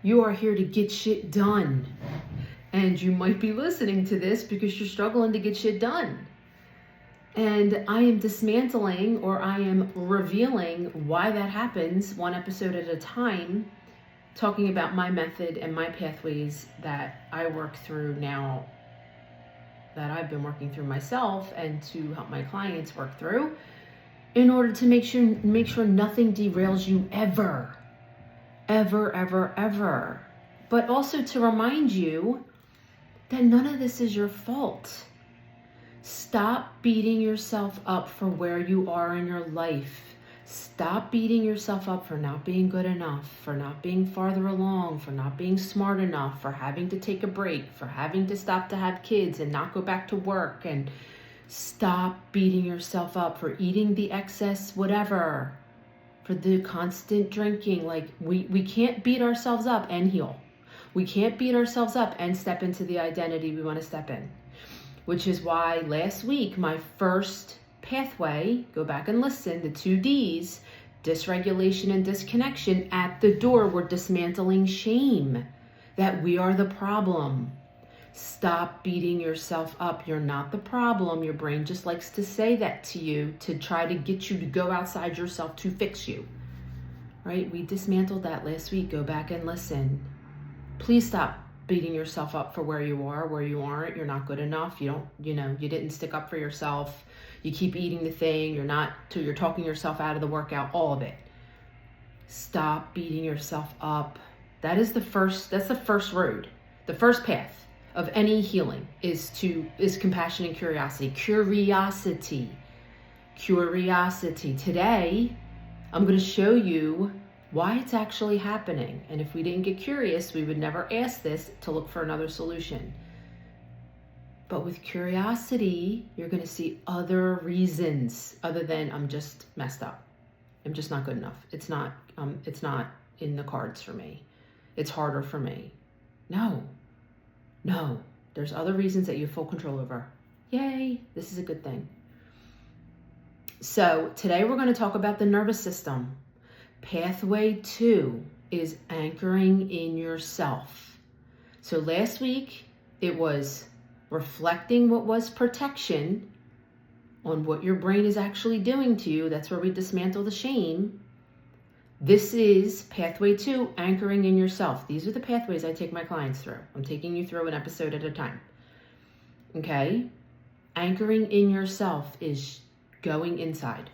You are here to get shit done. And you might be listening to this because you're struggling to get shit done. And I am dismantling, or I am revealing why that happens one episode at a time, talking about my method and my pathways that I work through now, that I've been working through myself and to help my clients work through, in order to make sure nothing derails you ever. But also to remind you that none of this is your fault. Stop beating yourself up for where you are in your life. Stop beating yourself up for not being good enough, for not being farther along, for not being smart enough, for having to take a break, for having to stop to have kids and not go back to work. And stop beating yourself up for eating the excess whatever, for the constant drinking. Like we can't beat ourselves up and heal. We can't beat ourselves up and step into the identity we want to step in. Which is why last week, my first pathway, go back and listen, the 2 Ds, dysregulation and disconnection, at the door, we're dismantling shame, that we are the problem. Stop beating yourself up. You're not the problem. Your brain just likes to say that to you to try to get you to go outside yourself to fix you, right? We dismantled that last week. Go back and listen. Please stop beating yourself up for where you are, where you aren't. You're not good enough. You didn't stick up for yourself. You keep eating the thing. You're talking yourself out of the workout, all of it. Stop beating yourself up. That's the first road. The first path of any healing is compassion and curiosity. Curiosity. Today, I'm going to show you why it's actually happening. And if we didn't get curious, we would never ask this to look for another solution. But with curiosity, you're going to see other reasons other than I'm just messed up. I'm just not good enough. It's not in the cards for me. It's harder for me. No. There's other reasons that you have full control over. Yay. This is a good thing. So today we're going to talk about the nervous system. Pathway 2 is anchoring in yourself. So last week, it was reflecting what was protection on what your brain is actually doing to you. That's where we dismantle the shame. This is pathway 2, anchoring in yourself. These are the pathways I take my clients through. I'm taking you through an episode at a time. Okay? Anchoring in yourself is going inside.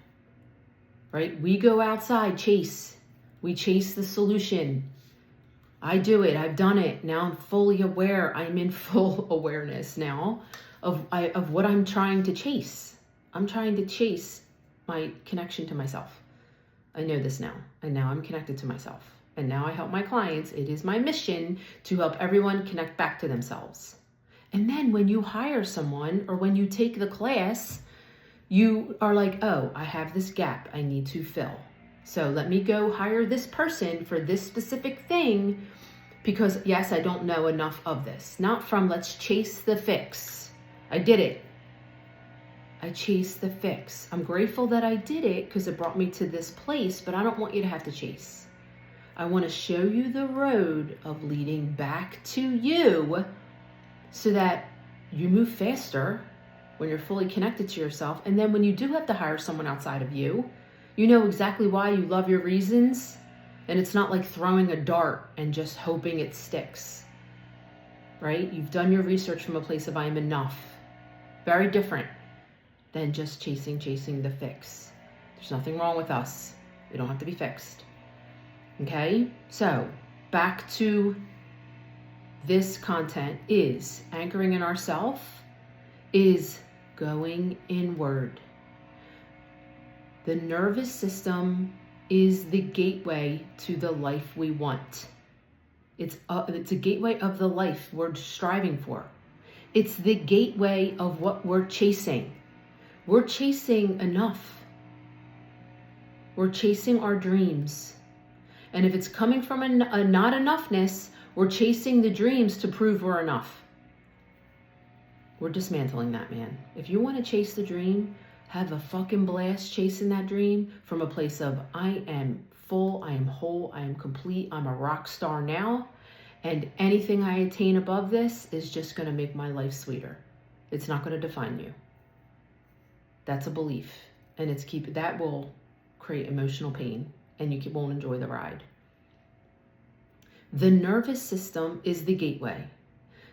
Right? We go outside, chase. We chase the solution. I do it. I've done it. Now I'm fully aware. I'm in full awareness now of what I'm trying to chase. I'm trying to chase my connection to myself. I know this now. And now I'm connected to myself. And now I help my clients. It is my mission to help everyone connect back to themselves. And then when you hire someone or when you take the class, you are like, oh, I have this gap I need to fill. So let me go hire this person for this specific thing because, yes, I don't know enough of this. Not from let's chase the fix. I did it. I chased the fix. I'm grateful that I did it because it brought me to this place, but I don't want you to have to chase. I want to show you the road of leading back to you so that you move faster when you're fully connected to yourself. And then when you do have to hire someone outside of you, you know exactly why, you love your reasons, and it's not like throwing a dart and just hoping it sticks, right? You've done your research from a place of I am enough. Very different than just chasing the fix. There's nothing wrong with us. We don't have to be fixed. Okay? So back to this content is anchoring in ourself, is going inward. The nervous system is the gateway to the life we want. It's a gateway of the life we're striving for. It's the gateway of what we're chasing. We're chasing enough. We're chasing our dreams. And if it's coming from a not enoughness, we're chasing the dreams to prove we're enough. We're dismantling that, man. If you want to chase the dream, have a fucking blast chasing that dream from a place of I am full, I am whole, I am complete, I'm a rock star now. And anything I attain above this is just going to make my life sweeter. It's not going to define you. That's a belief. And that will create emotional pain, and you won't enjoy the ride. The nervous system is the gateway.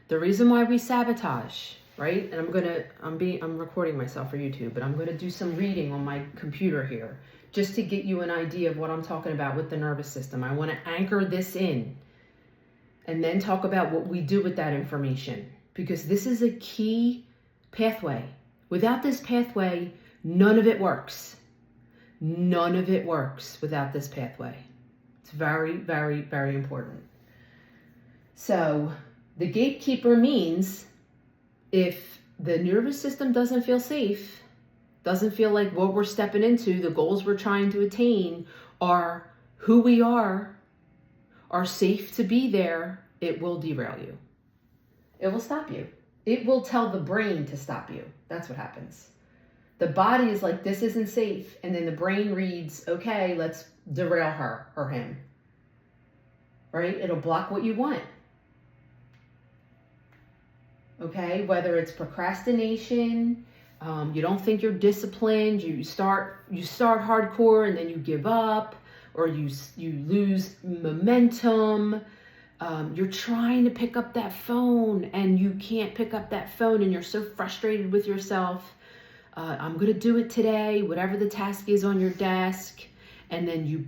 The reason why we sabotage, right? And I'm recording myself for YouTube, but I'm going to do some reading on my computer here just to get you an idea of what I'm talking about with the nervous system. I want to anchor this in and then talk about what we do with that information, because this is a key pathway. Without this pathway, none of it works. None of it works without this pathway. It's very, very, very important. So the gatekeeper means if the nervous system doesn't feel safe, doesn't feel like what we're stepping into, the goals we're trying to attain are who we are safe to be there, it will derail you. It will stop you. It will tell the brain to stop you. That's what happens. The body is like, this isn't safe. And then the brain reads, okay, let's derail her or him. Right? It'll block what you want. Okay? Whether it's procrastination, you don't think you're disciplined, you start hardcore and then you give up, or you lose momentum. You're trying to pick up that phone and you can't pick up that phone and you're so frustrated with yourself. I'm going to do it today, whatever the task is on your desk. And then you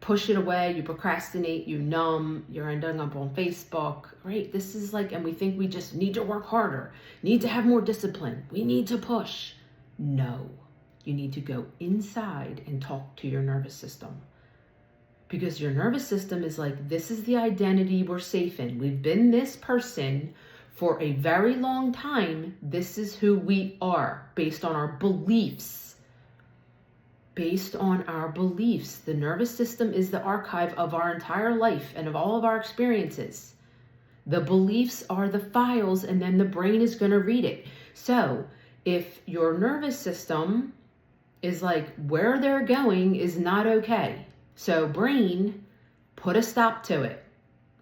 push it away, you procrastinate, you numb, you're ending up on Facebook, right? This is like, and we think we just need to work harder, need to have more discipline. We need to push. No, you need to go inside and talk to your nervous system. Because your nervous system is like, this is the identity we're safe in. We've been this person for a very long time. This is who we are based on our beliefs. Based on our beliefs. The nervous system is the archive of our entire life and of all of our experiences. The beliefs are the files, and then the brain is going to read it. So if your nervous system is like, where they're going is not okay. So brain, put a stop to it,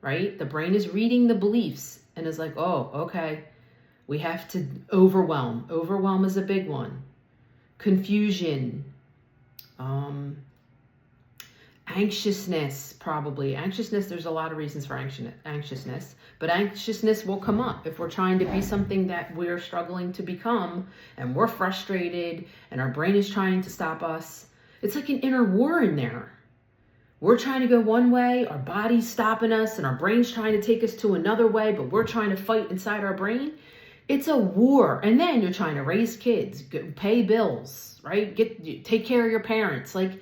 right? The brain is reading the beliefs and is like, oh, okay, we have to overwhelm. Overwhelm is a big one. Confusion, anxiousness, probably. Anxiousness, there's a lot of reasons for anxiousness, but anxiousness will come up if we're trying to be something that we're struggling to become and we're frustrated and our brain is trying to stop us. It's like an inner war in there. We're trying to go one way, our body's stopping us, and our brain's trying to take us to another way, but we're trying to fight inside our brain. It's a war. And then you're trying to raise kids, pay bills, right? Take care of your parents. Like,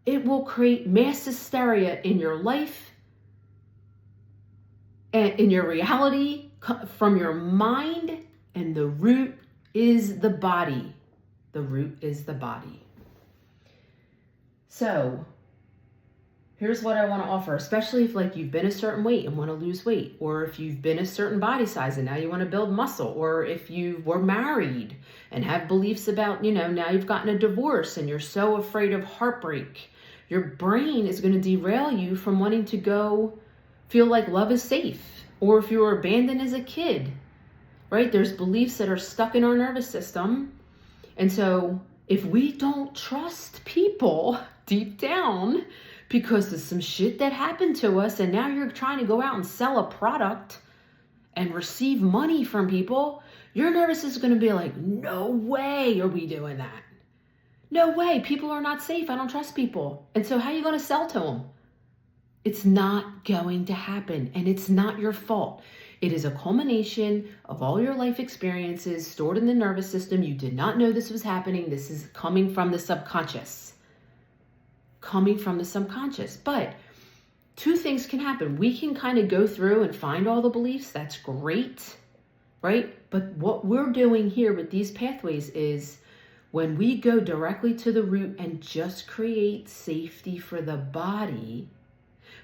it will create mass hysteria in your life and in your reality from your mind, and the root is the body. The root is the body. So here's what I want to offer, especially if like you've been a certain weight and want to lose weight, or if you've been a certain body size and now you want to build muscle, or if you were married and have beliefs about, now you've gotten a divorce and you're so afraid of heartbreak. Your brain is going to derail you from wanting to go feel like love is safe, or if you were abandoned as a kid, right? There's beliefs that are stuck in our nervous system. And so if we don't trust people deep down, because there's some shit that happened to us, and now you're trying to go out and sell a product and receive money from people, your nervous is going to be like, no way are we doing that. No way. People are not safe. I don't trust people. And so how are you going to sell to them? It's not going to happen, and it's not your fault. It is a culmination of all your life experiences stored in the nervous system. You did not know this was happening. This is coming from the subconscious. But two things can happen. We can kind of go through and find all the beliefs. That's great, right? But what we're doing here with these pathways is when we go directly to the root and just create safety for the body,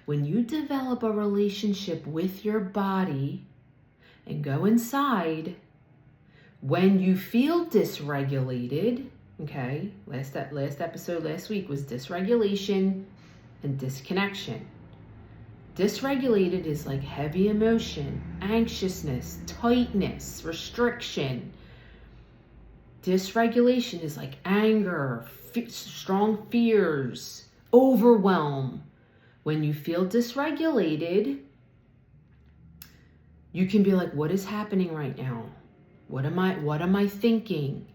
when you develop a relationship with your body and go inside, when you feel dysregulated, okay, last episode last week was dysregulation. and disconnection. Dysregulated is like heavy emotion, anxiousness, tightness, restriction. Dysregulation is like anger, strong fears, overwhelm. When you feel dysregulated, you can be like, what is happening right now? What am I thinking?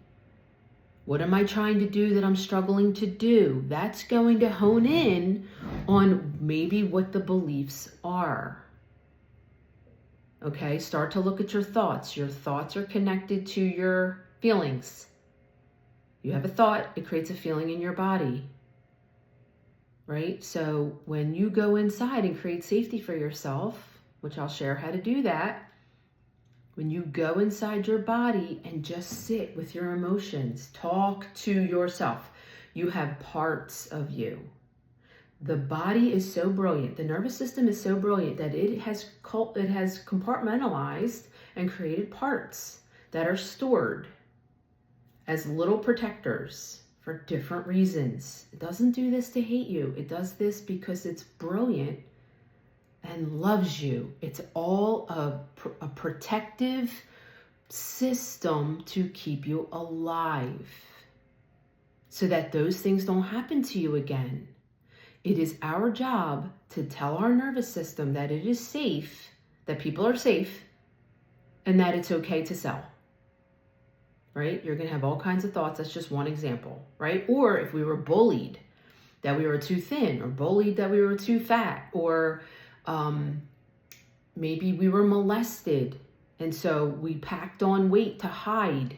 What am I trying to do that I'm struggling to do? That's going to hone in on maybe what the beliefs are. Okay, start to look at your thoughts. Your thoughts are connected to your feelings. You have a thought, it creates a feeling in your body. Right? So when you go inside and create safety for yourself, which I'll share how to do that, when you go inside your body and just sit with your emotions, talk to yourself. You have parts of you. The body is so brilliant. The nervous system is so brilliant that it has compartmentalized and created parts that are stored as little protectors for different reasons. It doesn't do this to hate you. It does this because it's brilliant and loves you. It's all a protective system to keep you alive so that those things don't happen to you again. It is our job to tell our nervous system that it is safe, that people are safe, and that it's okay to sell. Right? You're going to have all kinds of thoughts. That's just one example, right? Or if we were bullied that we were too thin, or bullied that we were too fat, or maybe we were molested, and so we packed on weight to hide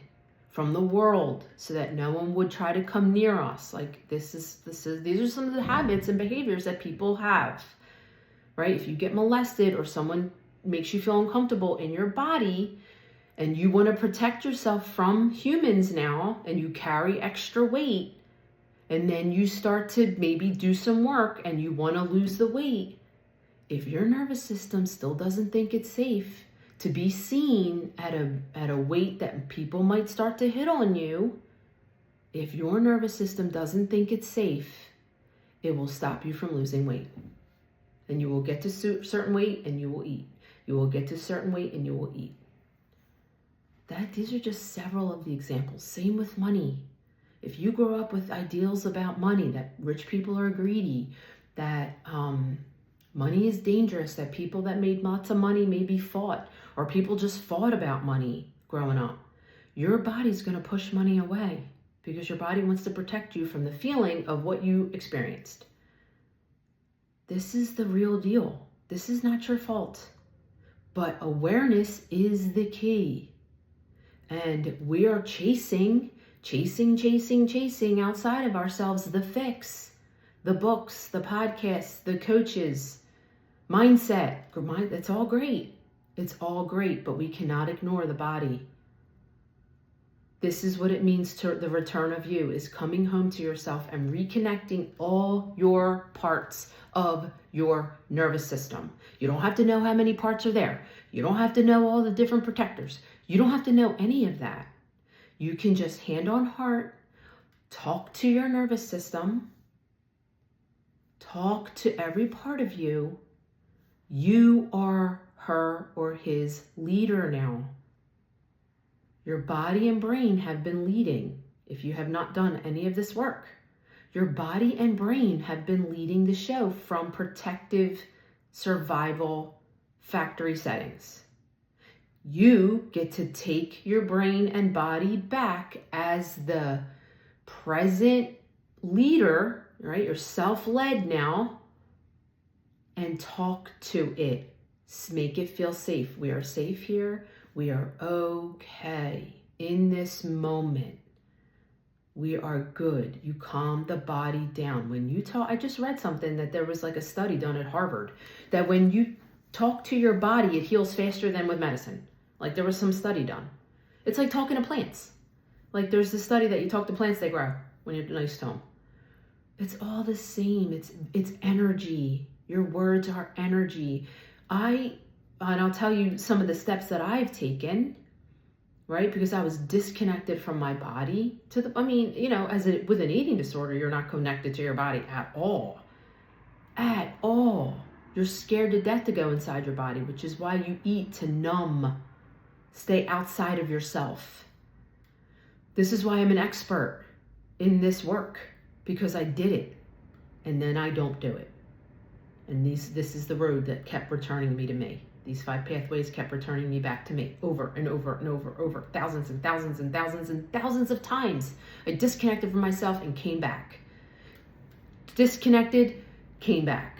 from the world so that no one would try to come near us. Like these are some of the habits and behaviors that people have, right? If you get molested or someone makes you feel uncomfortable in your body and you want to protect yourself from humans now, and you carry extra weight, and then you start to maybe do some work and you want to lose the weight, if your nervous system still doesn't think it's safe to be seen at a weight that people might start to hit on you, if your nervous system doesn't think it's safe, it will stop you from losing weight. And you will get to certain weight and you will eat. You will get to certain weight and you will eat. These are just several of the examples. Same with money. If you grow up with ideals about money, that rich people are greedy, that money is dangerous, that people that made lots of money maybe fought, or people just fought about money growing up, your body's going to push money away because your body wants to protect you from the feeling of what you experienced. This is the real deal. This is not your fault. But awareness is the key. And we are chasing outside of ourselves the fix, the books, the podcasts, the coaches, mindset. It's all great. It's all great, but we cannot ignore the body. This is what it means to the return of you, is coming home to yourself and reconnecting all your parts of your nervous system. You don't have to know how many parts are there. You don't have to know all the different protectors. You don't have to know any of that. You can just hand on heart, talk to your nervous system, talk to every part of you. You are her or his leader now. Your body and brain have been leading. If you have not done any of this work, your body and brain have been leading the show from protective survival factory settings. You get to take your brain and body back as the present leader, right? You're self-led now, and talk to it. Make it feel safe. We are safe here. We are okay in this moment. We are good. You calm the body down. When you talk, I just read something that there was like a study done at Harvard that when you talk to your body, it heals faster than with medicine. Like there was some study done. It's like talking to plants. Like there's this study that you talk to plants, they grow when you're nice to them. It's all the same. It's energy. Your words are energy. And I'll tell you some of the steps that I've taken, right? Because I was disconnected from my body with an eating disorder, you're not connected to your body at all. at all. You're scared to death to go inside your body, which is why you eat to numb. Stay outside of yourself. This is why I'm an expert in this work, because I did it and then I don't do it. And this is the road that kept returning me to me. These 5 pathways kept returning me back to me over and over and over, thousands and thousands and thousands and thousands of times. I disconnected from myself and came back. Disconnected, came back.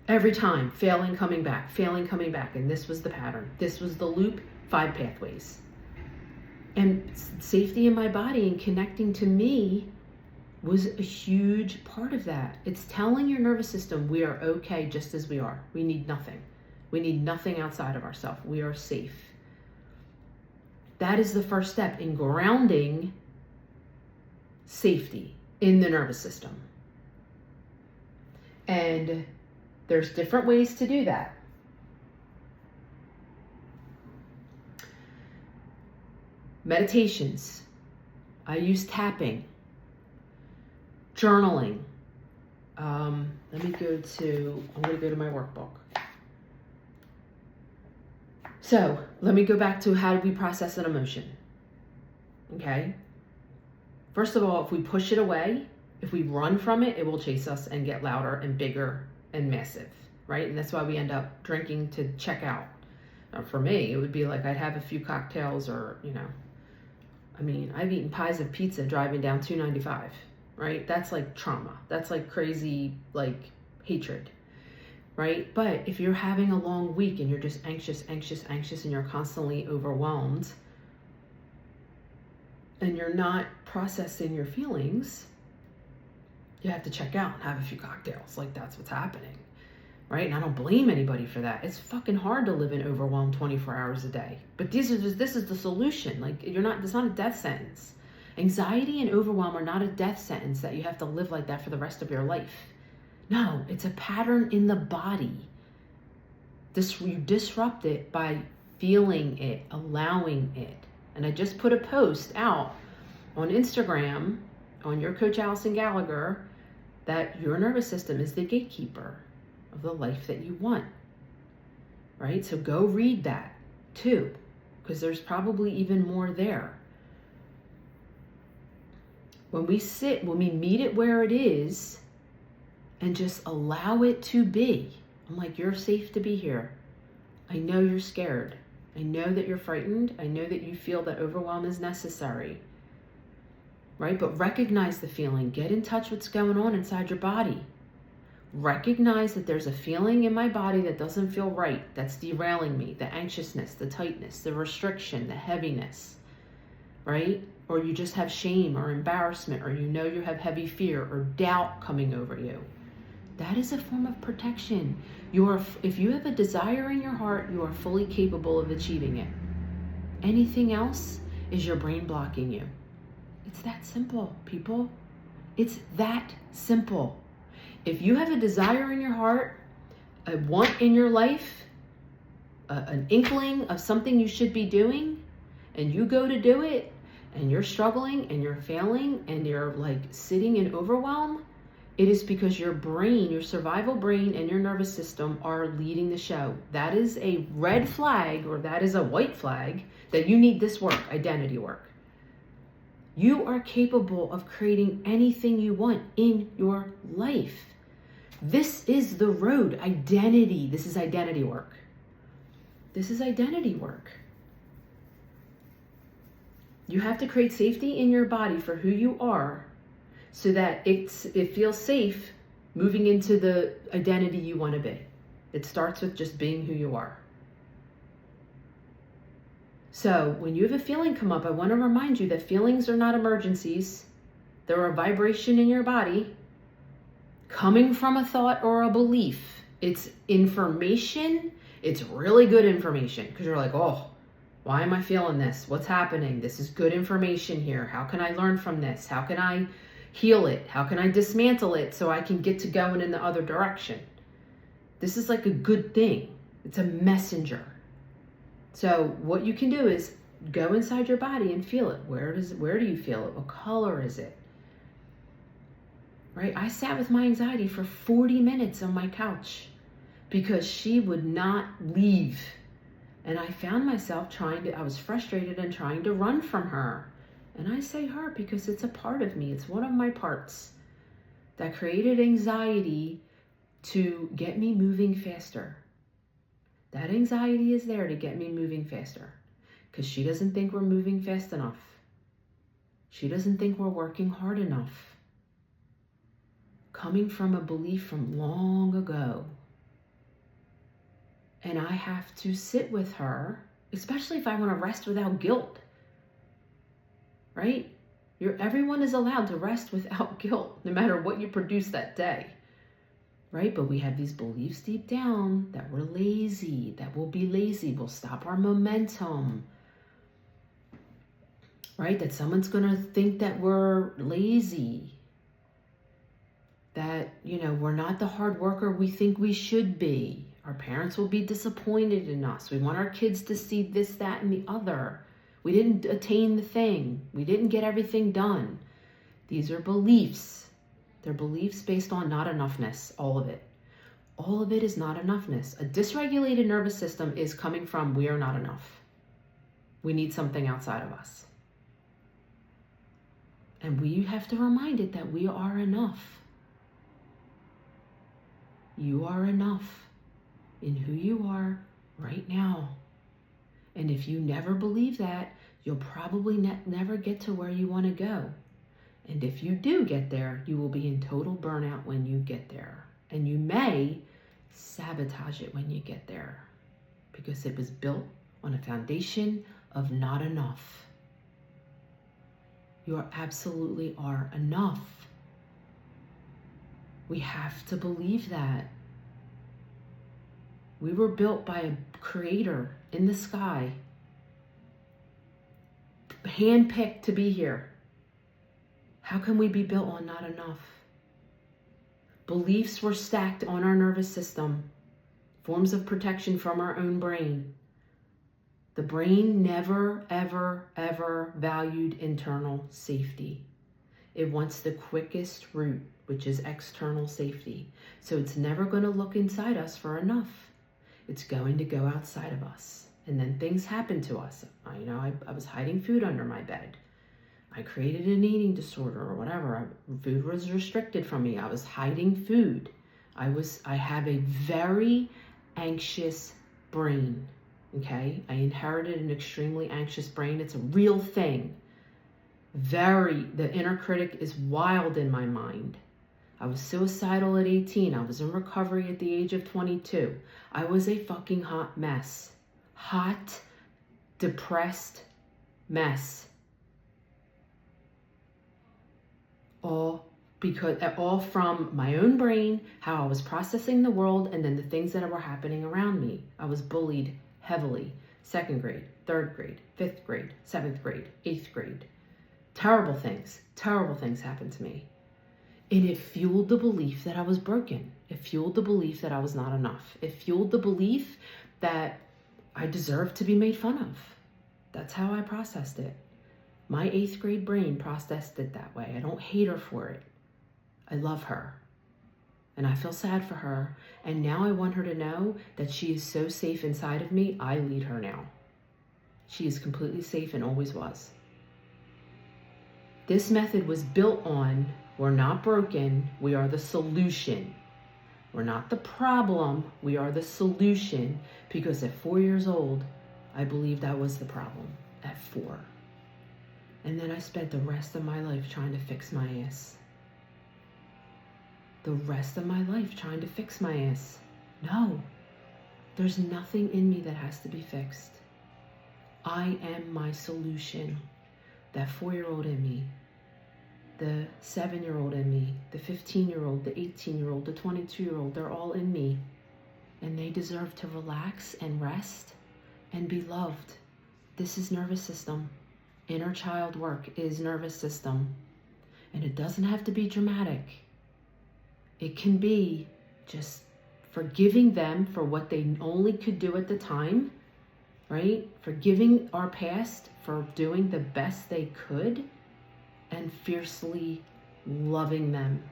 Every time, failing, coming back, failing, coming back. And this was the pattern. This was the loop, 5 pathways. And safety in my body and connecting to me was a huge part of that. It's telling your nervous system we are okay just as we are. We need nothing. We need nothing outside of ourselves. We are safe. That is the first step in grounding safety in the nervous system. And there's different ways to do that. Meditations. I use tapping. Journaling. I'm going to go to my workbook. So let me go back to how do we process an emotion? Okay. First of all, if we push it away, if we run from it, it will chase us and get louder and bigger and massive, right? And that's why we end up drinking to check out. For me, it would be like I'd have a few cocktails or, I've eaten pies of pizza driving down 295, right? That's like trauma. That's like crazy, like hatred. Right? But if you're having a long week and you're just anxious, and you're constantly overwhelmed and you're not processing your feelings, you have to check out and have a few cocktails. Like that's what's happening. Right? And I don't blame anybody for that. It's fucking hard to live in overwhelm 24 hours a day. But this is the solution. Like it's not a death sentence. Anxiety and overwhelm are not a death sentence that you have to live like that for the rest of your life. No, it's a pattern in the body. You disrupt it by feeling it, allowing it. And I just put a post out on Instagram on your coach Allison Gallagher that your nervous system is the gatekeeper of the life that you want. Right? So go read that too, because there's probably even more there. When we meet it where it is, and just allow it to be. I'm like, you're safe to be here. I know you're scared. I know that you're frightened. I know that you feel that overwhelm is necessary. Right? But recognize the feeling. Get in touch with what's going on inside your body. Recognize that there's a feeling in my body that doesn't feel right. That's derailing me. The anxiousness, the tightness, the restriction, the heaviness. Right? Or you just have shame or embarrassment, or you have heavy fear or doubt coming over you. That is a form of protection. If you have a desire in your heart, you are fully capable of achieving it. Anything else is your brain blocking you. It's that simple, people. It's that simple. If you have a desire in your heart, a want in your life, an inkling of something you should be doing, and you go to do it, and you're struggling, and you're failing, and you're like sitting in overwhelm, it is because your brain, your survival brain and your nervous system are leading the show. That is a red flag, or that is a white flag, that you need this work, identity work. You are capable of creating anything you want in your life. This is the road, identity. This is identity work. This is identity work. You have to create safety in your body for who you are, so that it feels safe moving into the identity you want to be. It starts with just being who you are. So when you have a feeling come up, I want to remind you that feelings are not emergencies. They're a vibration in your body coming from a thought or a belief. It's information. It's really good information, because you're like, oh, why am I feeling this? What's happening? This is good information here. How can I learn from this? How can I heal it? How can I dismantle it so I can get to going in the other direction? This is like a good thing. It's a messenger. So what you can do is go inside your body and feel it. Where do you feel it? What color is it? right? I sat with my anxiety for 40 minutes on my couch because she would not leave. And I found myself I was frustrated and trying to run from her. And I say her because it's a part of me. It's one of my parts that created anxiety to get me moving faster. That anxiety is there to get me moving faster because she doesn't think we're moving fast enough. She doesn't think we're working hard enough. Coming from a belief from long ago. And I have to sit with her, especially if I want to rest without guilt. Right? Everyone is allowed to rest without guilt, no matter what you produce that day. Right? But we have these beliefs deep down that we're lazy, that we'll be lazy, we'll stop our momentum. Right? That someone's going to think that we're lazy. That, we're not the hard worker we think we should be. Our parents will be disappointed in us. We want our kids to see this, that, and the other. We didn't attain the thing. We didn't get everything done. These are beliefs. They're beliefs based on not enoughness, all of it. All of it is not enoughness. A dysregulated nervous system is coming from we are not enough. We need something outside of us. And we have to remind it that we are enough. You are enough in who you are right now. And if you never believe that, you'll probably never get to where you want to go. And if you do get there, you will be in total burnout when you get there. And you may sabotage it when you get there because it was built on a foundation of not enough. You absolutely are enough. We have to believe that. We were built by a creator in the sky, handpicked to be here. How can we be built on not enough? Beliefs were stacked on our nervous system, forms of protection from our own brain. The brain never, ever, ever valued internal safety. It wants the quickest route, which is external safety. So it's never going to look inside us for enough. It's going to go outside of us. And then things happen to us. I was hiding food under my bed. I created an eating disorder or whatever. Food was restricted from me. I was hiding food. I have a very anxious brain. Okay? I inherited an extremely anxious brain. It's a real thing. The inner critic is wild in my mind. I was suicidal at 18. I was in recovery at the age of 22. I was a fucking hot mess. Hot, depressed mess. All from my own brain, how I was processing the world, and then the things that were happening around me. I was bullied heavily. 2nd grade, 3rd grade, 5th grade, 7th grade, 8th grade. Terrible things happened to me. And it fueled the belief that I was broken. It fueled the belief that I was not enough. It fueled the belief that I deserved to be made fun of. That's how I processed it. My 8th grade brain processed it that way. I don't hate her for it. I love her. And I feel sad for her. And now I want her to know that she is so safe inside of me. I lead her now. She is completely safe and always was. This method was built on, we're not broken, we are the solution. We're not the problem, we are the solution. Because at 4 years old, I believed I was the problem at 4. And then I spent the rest of my life trying to fix my ass. The rest of my life trying to fix my ass. No, there's nothing in me that has to be fixed. I am my solution. That 4-year-old in me, the 7-year-old in me, the 15-year-old, the 18-year-old, the 22-year-old, they're all in me. And they deserve to relax and rest and be loved. This is nervous system. Inner child work is nervous system. And it doesn't have to be dramatic. It can be just forgiving them for what they only could do at the time, right? Forgiving our past for doing the best they could and fiercely loving them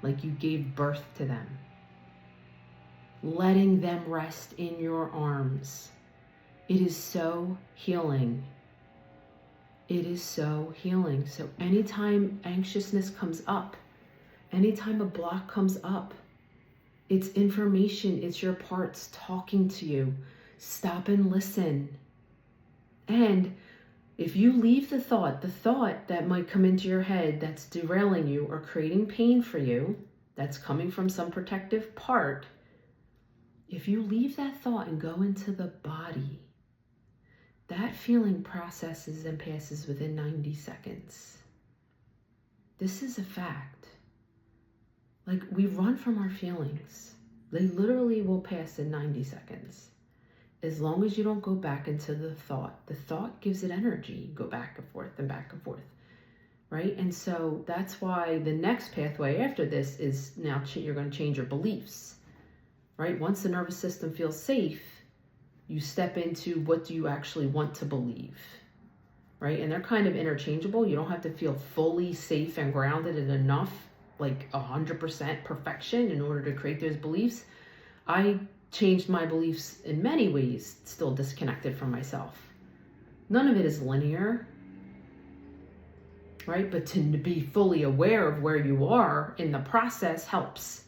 like you gave birth to them. Letting them rest in your arms. It is so healing. It is so healing. So anytime anxiousness comes up, anytime a block comes up, it's information, it's your parts talking to you. Stop and listen. And if you leave the thought that might come into your head that's derailing you or creating pain for you, that's coming from some protective part, if you leave that thought and go into the body, that feeling processes and passes within 90 seconds. This is a fact. Like, we run from our feelings. They literally will pass in 90 seconds. As long as you don't go back into the thought. The thought gives it energy. Go back and forth and back and forth. Right? And so that's why the next pathway after this is now you're going to change your beliefs. Right? Once the nervous system feels safe, you step into what do you actually want to believe. Right? And they're kind of interchangeable. You don't have to feel fully safe and grounded and enough, like 100% perfection in order to create those beliefs. I changed my beliefs in many ways, still disconnected from myself. None of it is linear, right? But to be fully aware of where you are in the process helps,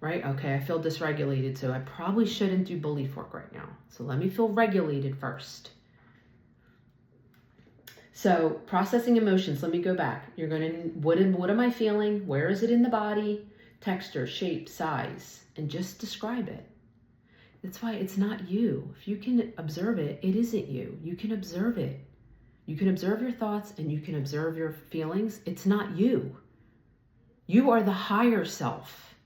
right? Okay, I feel dysregulated, so I probably shouldn't do belief work right now. So let me feel regulated first. So processing emotions, let me go back. You're going to, what am I feeling? Where is it in the body? Texture, shape, size, and just describe it. That's why it's not you. If you can observe it, it isn't you. You can observe it. You can observe your thoughts and you can observe your feelings. It's not you. You are the higher self.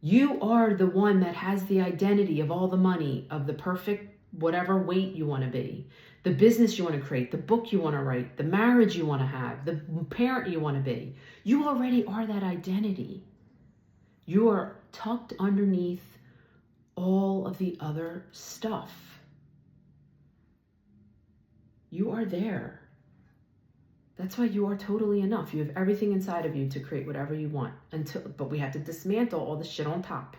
You are the one that has the identity of all the money, of the perfect whatever weight you want to be, the business you want to create, the book you want to write, the marriage you want to have, the parent you want to be. You already are that identity. You are tucked underneath all of the other stuff. You are there. That's why you are totally enough. You have everything inside of you to create whatever you want. But we have to dismantle all the shit on top.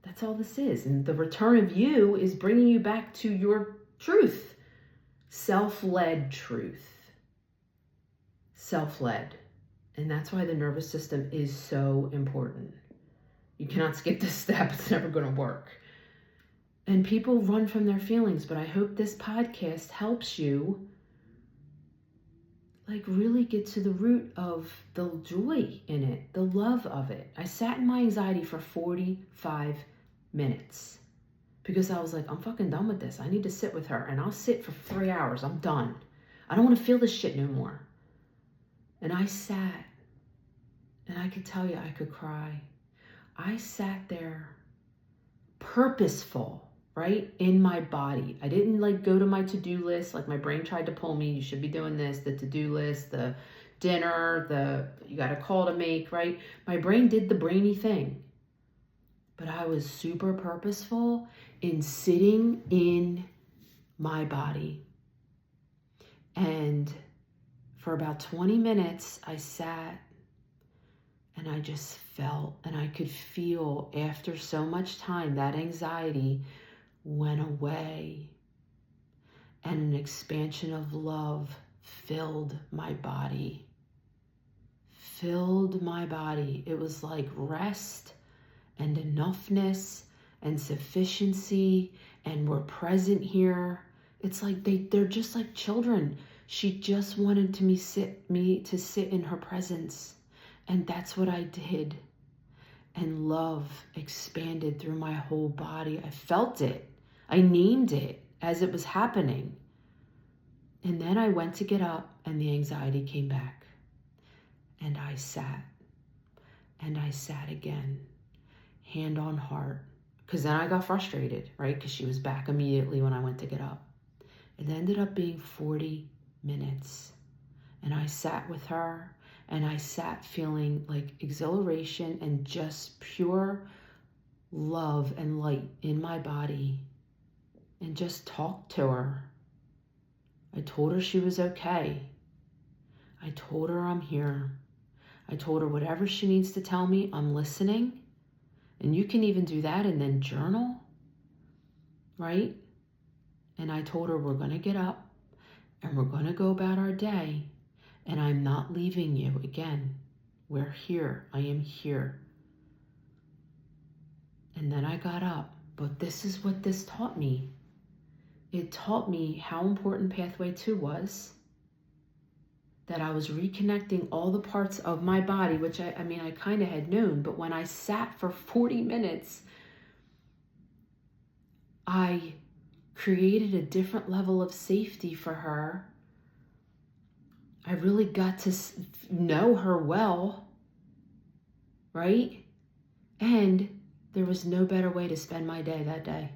That's all this is. And the return of you is bringing you back to your truth. Self-led truth. Self-led. And that's why the nervous system is so important. You cannot skip this step. It's never going to work. And people run from their feelings, but I hope this podcast helps you like really get to the root of the joy in it, the love of it. I sat in my anxiety for 45 minutes because I was like, I'm fucking done with this. I need to sit with her, and I'll sit for 3 hours. I'm done. I don't want to feel this shit no more. And I sat, and I could tell you I could cry. I sat there purposeful, right, in my body. I didn't like go to my to-do list, like my brain tried to pull me. You should be doing this, the to-do list, the dinner, you got a call to make, right? My brain did the brainy thing. But I was super purposeful in sitting in my body. And for about 20 minutes, I sat and I just felt, and I could feel after so much time, that anxiety went away. And an expansion of love filled my body. Filled my body. It was like rest and enoughness and sufficiency, and we're present here. It's like they're just like children. She just wanted me to sit in her presence. And that's what I did. And love expanded through my whole body. I felt it. I named it as it was happening. And then I went to get up and the anxiety came back. And I sat. And I sat again. Hand on heart. Because then I got frustrated, right? Because she was back immediately when I went to get up. It ended up being 40 minutes. And I sat with her. And I sat feeling like exhilaration and just pure love and light in my body. And just talked to her. I told her she was okay. I told her I'm here. I told her whatever she needs to tell me, I'm listening. And you can even do that and then journal, right? And I told her we're going to get up and we're going to go about our day. And I'm not leaving you again. We're here. I am here. And then I got up. But this is what this taught me. It taught me how important pathway 2 was. That I was reconnecting all the parts of my body, which I kind of had known. But when I sat for 40 minutes, I created a different level of safety for her. I really got to know her well, right? And there was no better way to spend my day that day.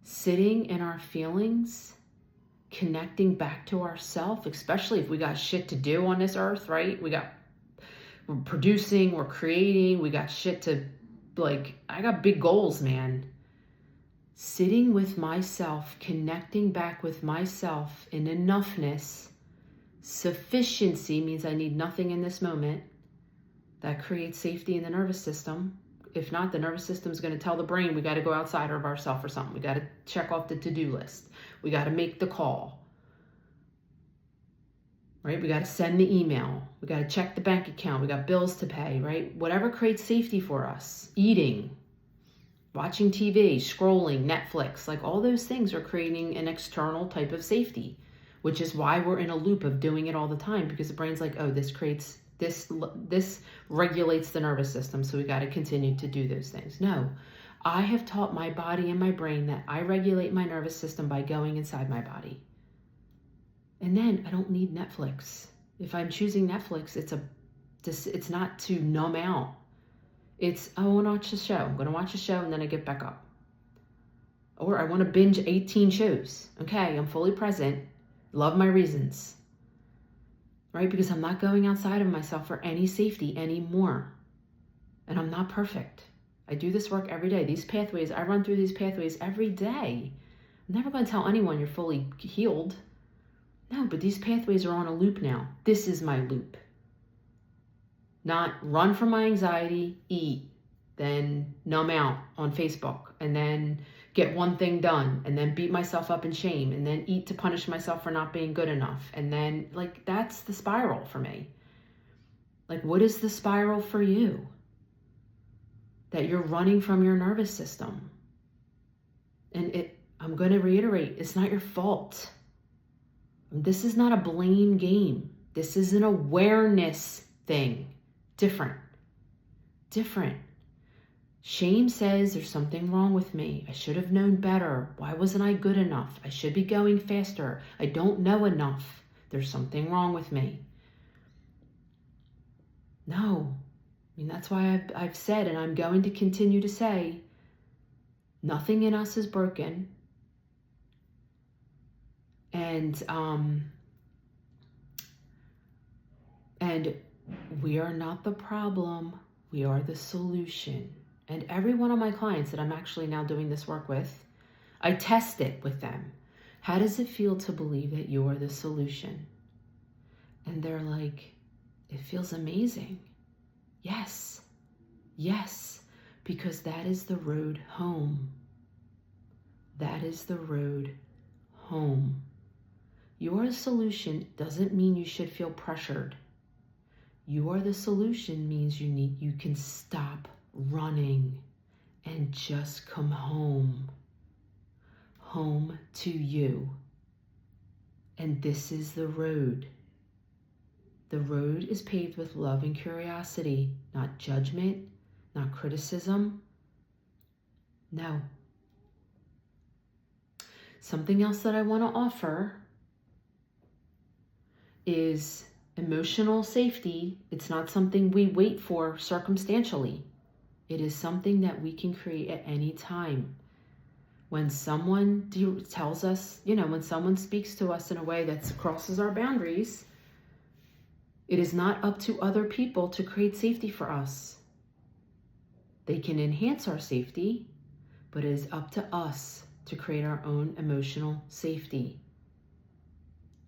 Sitting in our feelings, connecting back to ourselves, especially if we got shit to do on this earth, right? We're producing, we're creating, we got shit to, I got big goals, man. Sitting with myself, connecting back with myself in enoughness. Sufficiency means I need nothing in this moment. That creates safety in the nervous system. If not, the nervous system is going to tell the brain we got to go outside of ourselves for something. We got to check off the to-do list. We got to make the call. Right? We got to send the email. We got to check the bank account. We got bills to pay, right? Whatever creates safety for us. Eating, watching TV, scrolling, Netflix, all those things are creating an external type of safety, which is why we're in a loop of doing it all the time, because the brain's like, oh, this regulates the nervous system, so we got to continue to do those things. No, I have taught my body and my brain that I regulate my nervous system by going inside my body. And then I don't need Netflix. If I'm choosing Netflix, it's not to numb out. It's, I want to watch a show. I'm going to watch a show and then I get back up. Or I want to binge 18 shows. Okay, I'm fully present. Love my reasons. Right? Because I'm not going outside of myself for any safety anymore. And I'm not perfect. I do this work every day. These pathways, I run through these pathways every day. I'm never going to tell anyone you're fully healed. No, but these pathways are on a loop now. This is my loop. Not run from my anxiety, eat, then numb out on Facebook, and then get one thing done, and then beat myself up in shame, and then eat to punish myself for not being good enough. And then, that's the spiral for me. What is the spiral for you? That you're running from your nervous system. And I'm going to reiterate, it's not your fault. This is not a blame game. This is an awareness thing. Different. Shame says there's something wrong with me. I should have known better. Why wasn't I good enough? I should be going faster. I don't know enough. There's something wrong with me. No. That's why I've said, and I'm going to continue to say, nothing in us is broken. And we are not the problem. We are the solution. And every one of my clients that I'm actually now doing this work with, I test it with them. How does it feel to believe that you are the solution? And they're like, it feels amazing. Yes, because that is the road home. That is the road home. Your solution doesn't mean you should feel pressured. You are the solution means you can stop running and just come home to you. And this is the road. The road is paved with love and curiosity, not judgment, not criticism. No. Something else that I want to offer is emotional safety. It's not something we wait for circumstantially. It is something that we can create at any time. When someone tells us, when someone speaks to us in a way that crosses our boundaries, it is not up to other people to create safety for us. They can enhance our safety, but it is up to us to create our own emotional safety.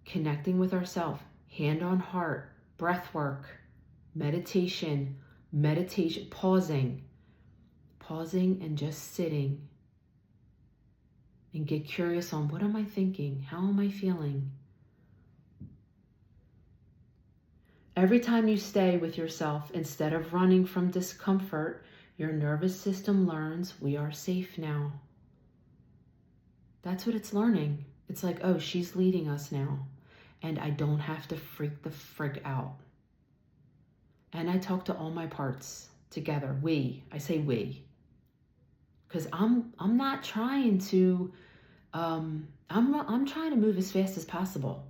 Connecting with ourselves, hand on heart, breath work, Meditation, pausing and just sitting, and get curious on, what am I thinking? How am I feeling? Every time you stay with yourself, instead of running from discomfort, your nervous system learns, we are safe now. That's what it's learning. It's like, oh, she's leading us now, and I don't have to freak the frig out. And I talk to all my parts together. I say we, because I'm not trying to, I'm trying to move as fast as possible.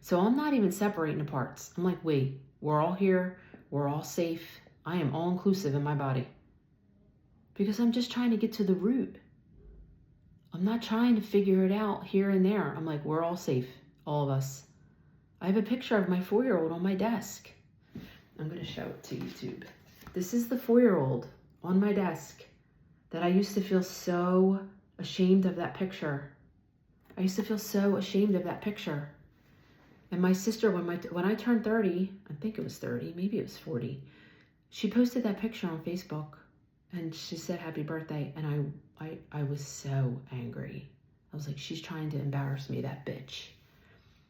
So I'm not even separating the parts. I'm like, we're all here. We're all safe. I am all inclusive in my body, because I'm just trying to get to the root. I'm not trying to figure it out here and there. I'm like, we're all safe, all of us. I have a picture of my 4-year-old on my desk. I'm going to show it to YouTube. This is the 4-year-old on my desk that I used to feel so ashamed of that picture. I used to feel so ashamed of that picture. And my sister, when I turned 30, I think it was 30, maybe it was 40, she posted that picture on Facebook, and she said, happy birthday. And I was so angry. I was like, she's trying to embarrass me, that bitch.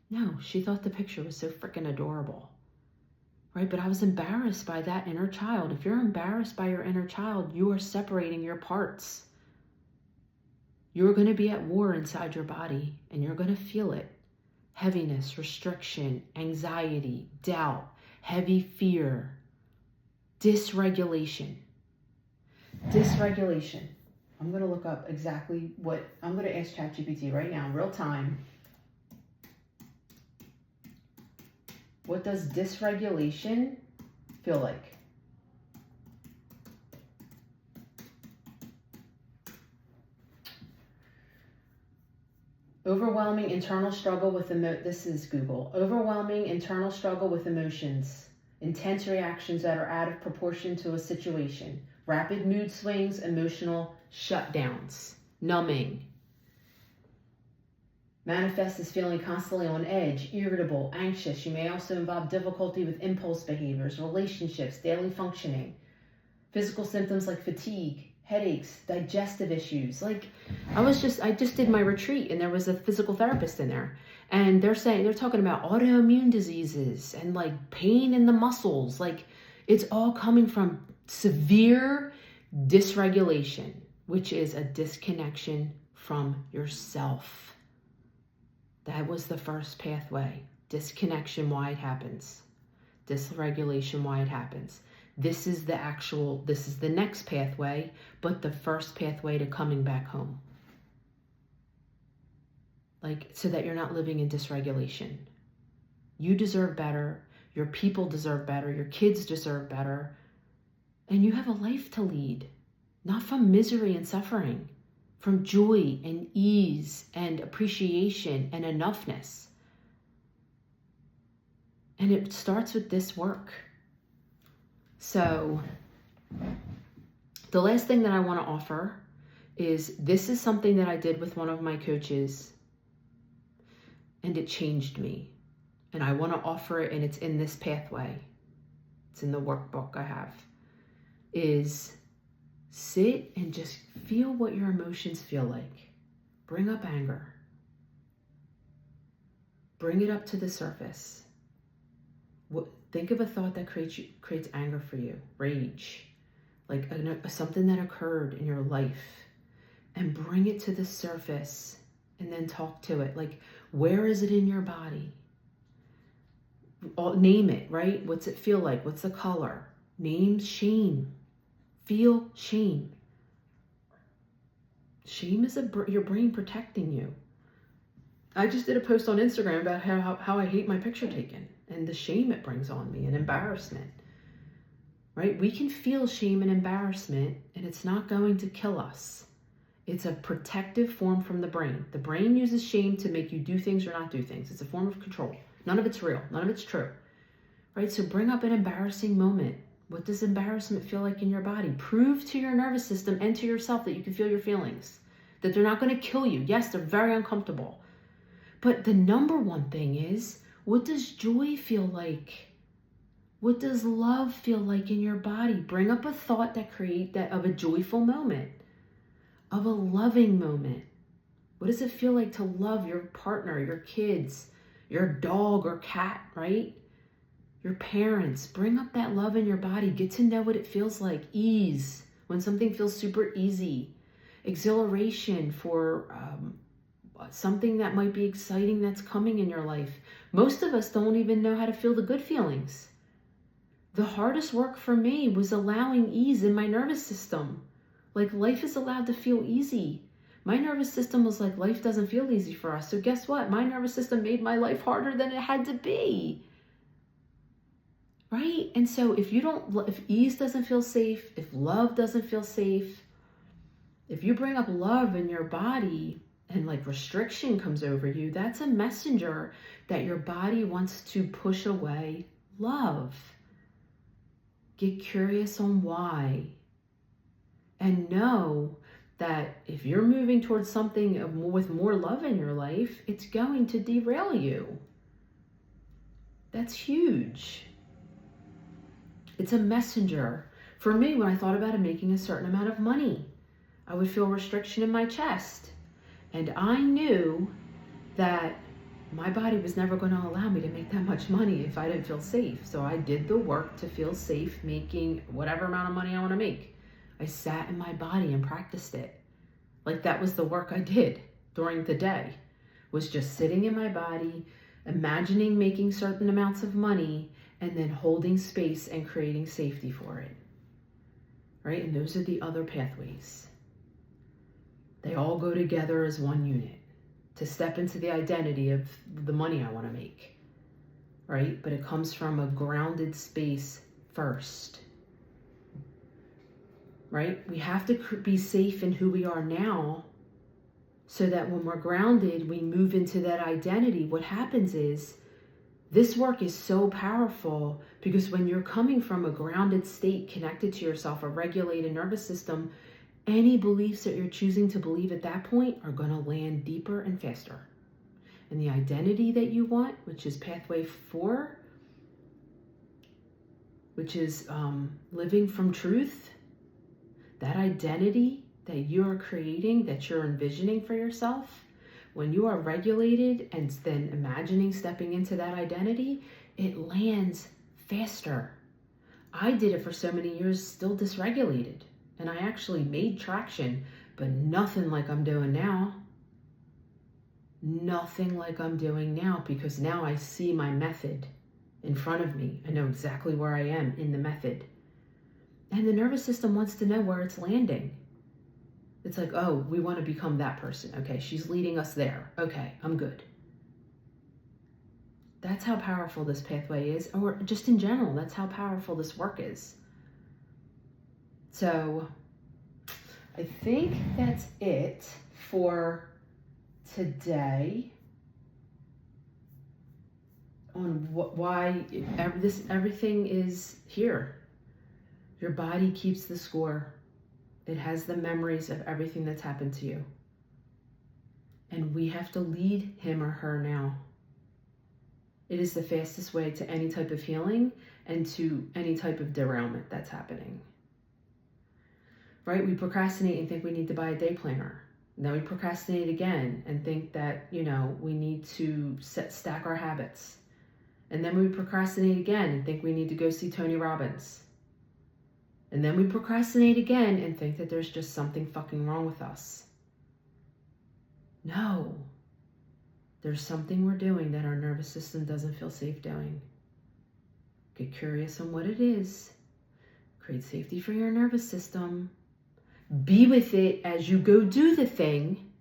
No, she thought the picture was so freaking adorable. Right? But I was embarrassed by that inner child. If you're embarrassed by your inner child, you are separating your parts. You're going to be at war inside your body, and you're going to feel it. Heaviness, restriction, anxiety, doubt, heavy fear, dysregulation. Dysregulation. I'm going to look up exactly what, I'm going to ask ChatGPT right now, real time. What does dysregulation feel like? Overwhelming internal struggle with this is Google. Overwhelming internal struggle with emotions. Intense reactions that are out of proportion to a situation. Rapid mood swings, emotional shutdowns. Numbing. Manifest as feeling constantly on edge, irritable, anxious. You may also involve difficulty with impulse behaviors, relationships, daily functioning. Physical symptoms like fatigue, headaches, digestive issues. Like I just did my retreat, and there was a physical therapist in there, and they're talking about autoimmune diseases and like pain in the muscles. Like it's all coming from severe dysregulation, which is a disconnection from yourself. That was the first pathway. Disconnection, why it happens. Dysregulation, why it happens. This is the next pathway, but the first pathway to coming back home. Like, so that you're not living in dysregulation. You deserve better. Your people deserve better. Your kids deserve better. And you have a life to lead, not from misery and suffering, from joy and ease and appreciation and enoughness. And it starts with this work. So the last thing that I want to offer is, this is something that I did with one of my coaches, and it changed me. And I want to offer it, and it's in this pathway. It's in the workbook I have. Is sit and just feel what your emotions feel like. Bring up anger. Bring it up to the surface. Think of a thought that creates anger for you. Rage. Like something that occurred in your life. And bring it to the surface. And then talk to it. Like, where is it in your body? Name it, right? What's it feel like? What's the color? Name shame. Feel shame. Shame is your brain protecting you. I just did a post on Instagram about how I hate my picture taken and the shame it brings on me and embarrassment. Right? We can feel shame and embarrassment, and it's not going to kill us. It's a protective form from the brain. The brain uses shame to make you do things or not do things. It's a form of control. None of it's real. None of it's true. Right? So bring up an embarrassing moment. What does embarrassment feel like in your body? Prove to your nervous system and to yourself that you can feel your feelings, that they're not going to kill you. Yes, they're very uncomfortable. But the number one thing is, what does joy feel like? What does love feel like in your body? Bring up a thought that of a joyful moment, of a loving moment. What does it feel like to love your partner, your kids, your dog or cat, right? Your parents. Bring up that love in your body. Get to know what it feels like. Ease, when something feels super easy. Exhilaration for something that might be exciting that's coming in your life. Most of us don't even know how to feel the good feelings. The hardest work for me was allowing ease in my nervous system. Like, life is allowed to feel easy. My nervous system was like, life doesn't feel easy for us. So guess what? My nervous system made my life harder than it had to be. Right? And so if ease doesn't feel safe, if love doesn't feel safe, if you bring up love in your body and like restriction comes over you, that's a messenger that your body wants to push away love. Get curious on why. And know that if you're moving towards something with more love in your life, it's going to derail you. That's huge. It's a messenger. For me, when I thought about making a certain amount of money, I would feel restriction in my chest. And I knew that my body was never going to allow me to make that much money if I didn't feel safe. So I did the work to feel safe making whatever amount of money I want to make. I sat in my body and practiced it. Like, that was the work I did during the day, was just sitting in my body, imagining making certain amounts of money, and then holding space and creating safety for it. Right? And those are the other pathways. They all go together as one unit to step into the identity of the money I want to make. Right? But it comes from a grounded space first. Right? We have to be safe in who we are now so that when we're grounded, we move into that identity. What happens is, this work is so powerful because when you're coming from a grounded state connected to yourself, a regulated nervous system, any beliefs that you're choosing to believe at that point are going to land deeper and faster. And the identity that you want, which is pathway 4, which is living from truth, that identity that you are creating, that you're envisioning for yourself, when you are regulated and then imagining stepping into that identity, it lands faster. I did it for so many years, still dysregulated. And I actually made traction, but nothing like I'm doing now. Nothing like I'm doing now, because now I see my method in front of me. I know exactly where I am in the method. And the nervous system wants to know where it's landing. It's like, oh, we want to become that person. Okay, she's leading us there. Okay, I'm good. That's how powerful this pathway is, or just in general, that's how powerful this work is. So I think that's it for today on why everything is here. Your body keeps the score. It has the memories of everything that's happened to you. And we have to lead him or her now. It is the fastest way to any type of healing and to any type of derailment that's happening. Right? We procrastinate and think we need to buy a day planner. And then we procrastinate again and think that, we need to stack our habits. And then we procrastinate again and think we need to go see Tony Robbins. And then we procrastinate again and think that there's just something fucking wrong with us. No. There's something we're doing that our nervous system doesn't feel safe doing. Get curious on what it is. Create safety for your nervous system. Be with it as you go do the thing.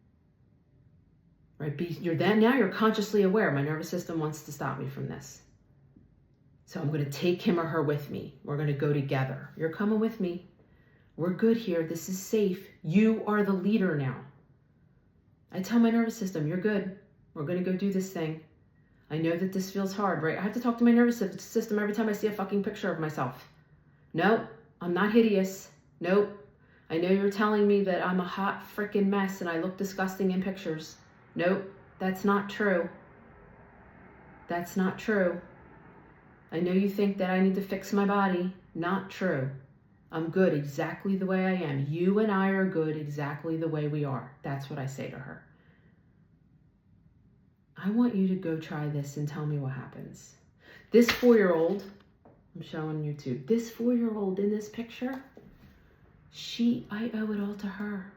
Right? Now you're consciously aware. My nervous system wants to stop me from this. So I'm going to take him or her with me. We're going to go together. You're coming with me. We're good here. This is safe. You are the leader now. I tell my nervous system, you're good. We're going to go do this thing. I know that this feels hard, right? I have to talk to my nervous system every time I see a fucking picture of myself. Nope, I'm not hideous. Nope. I know you're telling me that I'm a hot freaking mess and I look disgusting in pictures. Nope, that's not true. That's not true. I know you think that I need to fix my body. Not true. I'm good exactly the way I am. You and I are good exactly the way we are. That's what I say to her. I want you to go try this and tell me what happens. This 4-year-old, I'm showing you too, this 4-year-old in this picture, I owe it all to her.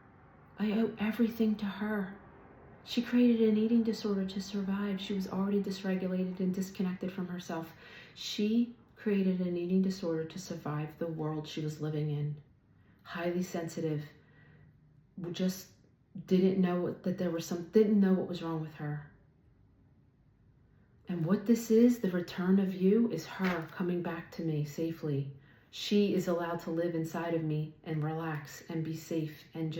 I owe everything to her. She created an eating disorder to survive. She was already dysregulated and disconnected from herself. She created an eating disorder to survive the world she was living in. Highly sensitive, just didn't know that didn't know what was wrong with her. And what this is, the return of you, is her coming back to me safely. She is allowed to live inside of me and relax and be safe and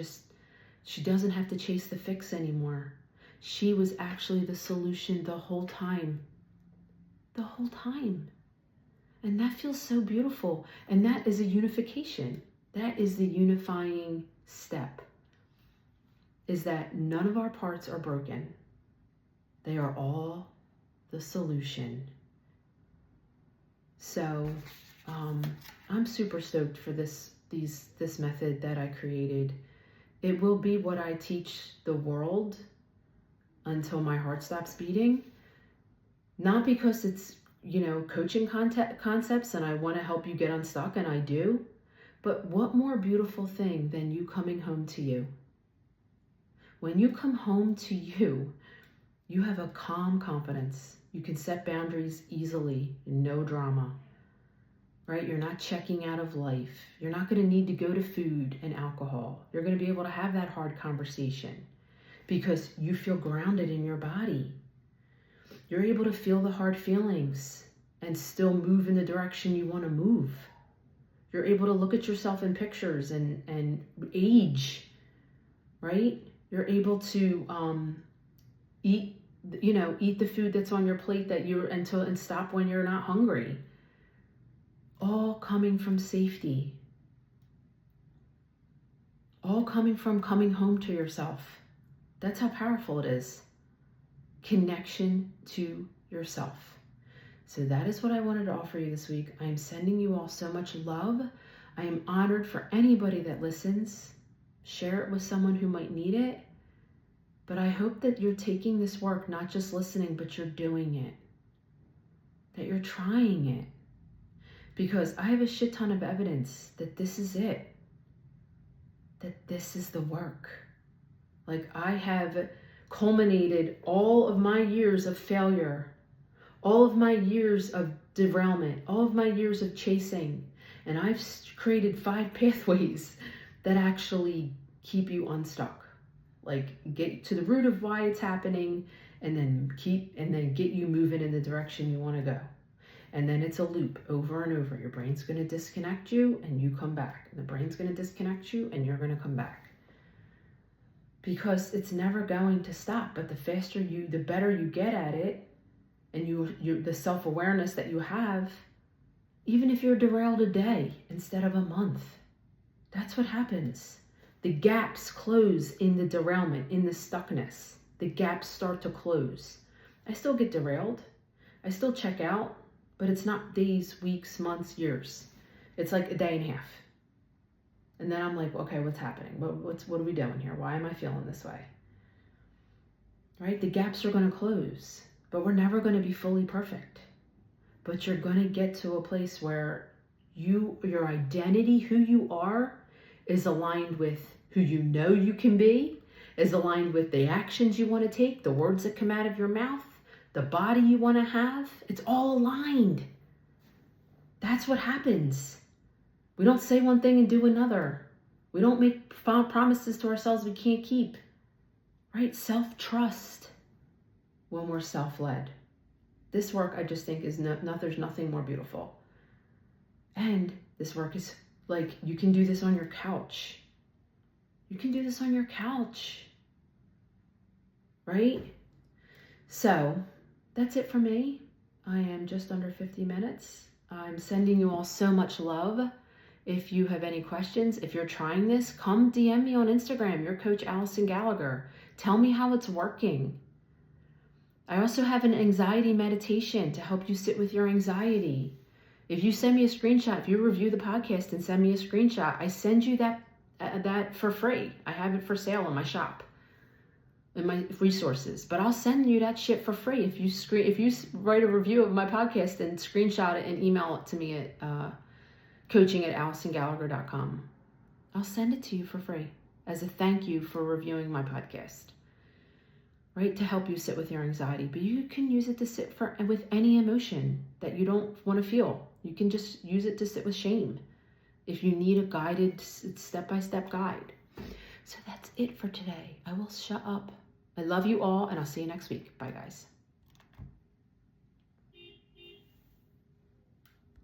she doesn't have to chase the fix anymore. She was actually the solution the whole time. The whole time. And that feels so beautiful. And that is a unification. That is the unifying step. Is that none of our parts are broken. They are all the solution. So I'm super stoked for this method that I created. It will be what I teach the world until my heart stops beating. Not because it's, coaching concepts and I want to help you get unstuck, and I do. But what more beautiful thing than you coming home to you? When you come home to you, you have a calm confidence. You can set boundaries easily, no drama, right? You're not checking out of life. You're not going to need to go to food and alcohol. You're going to be able to have that hard conversation because you feel grounded in your body. You're able to feel the hard feelings and still move in the direction you want to move. You're able to look at yourself in pictures and age, right? You're able to eat the food that's on your plate and stop when you're not hungry. All coming from safety. All coming from coming home to yourself. That's how powerful it is. Connection to yourself. So that is what I wanted to offer you this week. I am sending you all so much love. I am honored for anybody that listens. Share it with someone who might need it. But I hope that you're taking this work, not just listening, but you're doing it. That you're trying it. Because I have a shit ton of evidence that this is it. That this is the work. Like, I have culminated all of my years of failure, all of my years of derailment, all of my years of chasing, and I've created 5 pathways that actually keep you unstuck. Like, get to the root of why it's happening, and then get you moving in the direction you want to go. And then it's a loop over and over. Your brain's going to disconnect you and you come back. And the brain's going to disconnect you and you're going to come back. Because it's never going to stop. But the better you get at it, and the self-awareness that you have, even if you're derailed a day instead of a month, that's what happens. The gaps close in the derailment, in the stuckness. The gaps start to close. I still get derailed. I still check out. But it's not days, weeks, months, years. It's like a day and a half. And then I'm like, okay, what's happening? What are we doing here? Why am I feeling this way? Right? The gaps are going to close. But we're never going to be fully perfect. But you're going to get to a place where your identity, who you are, is aligned with who you know you can be, is aligned with the actions you want to take, the words that come out of your mouth, the body you want to have. It's all aligned. That's what happens. We don't say one thing and do another. We don't make promises to ourselves we can't keep. Right? Self-trust when we're self-led. This work, I just think, there's nothing more beautiful. And this work is like, you can do this on your couch. You can do this on your couch. Right? So, that's it for me. I am just under 50 minutes. I'm sending you all so much love. If you have any questions, if you're trying this, come DM me on Instagram, your coach Allison Gallagher. Tell me how it's working. I also have an anxiety meditation to help you sit with your anxiety. If you send me a screenshot, if you review the podcast and send me a screenshot, I send you that for free. I have it for sale in my shop, in my resources. But I'll send you that shit for free if you write a review of my podcast and screenshot it and email it to me at coaching@AllisonGallagher.com. I'll send it to you for free as a thank you for reviewing my podcast. Right, to help you sit with your anxiety. But you can use it to sit with any emotion that you don't want to feel. You can just use it to sit with shame if you need a guided step-by-step guide. So that's it for today. I will shut up. I love you all, and I'll see you next week. Bye, guys.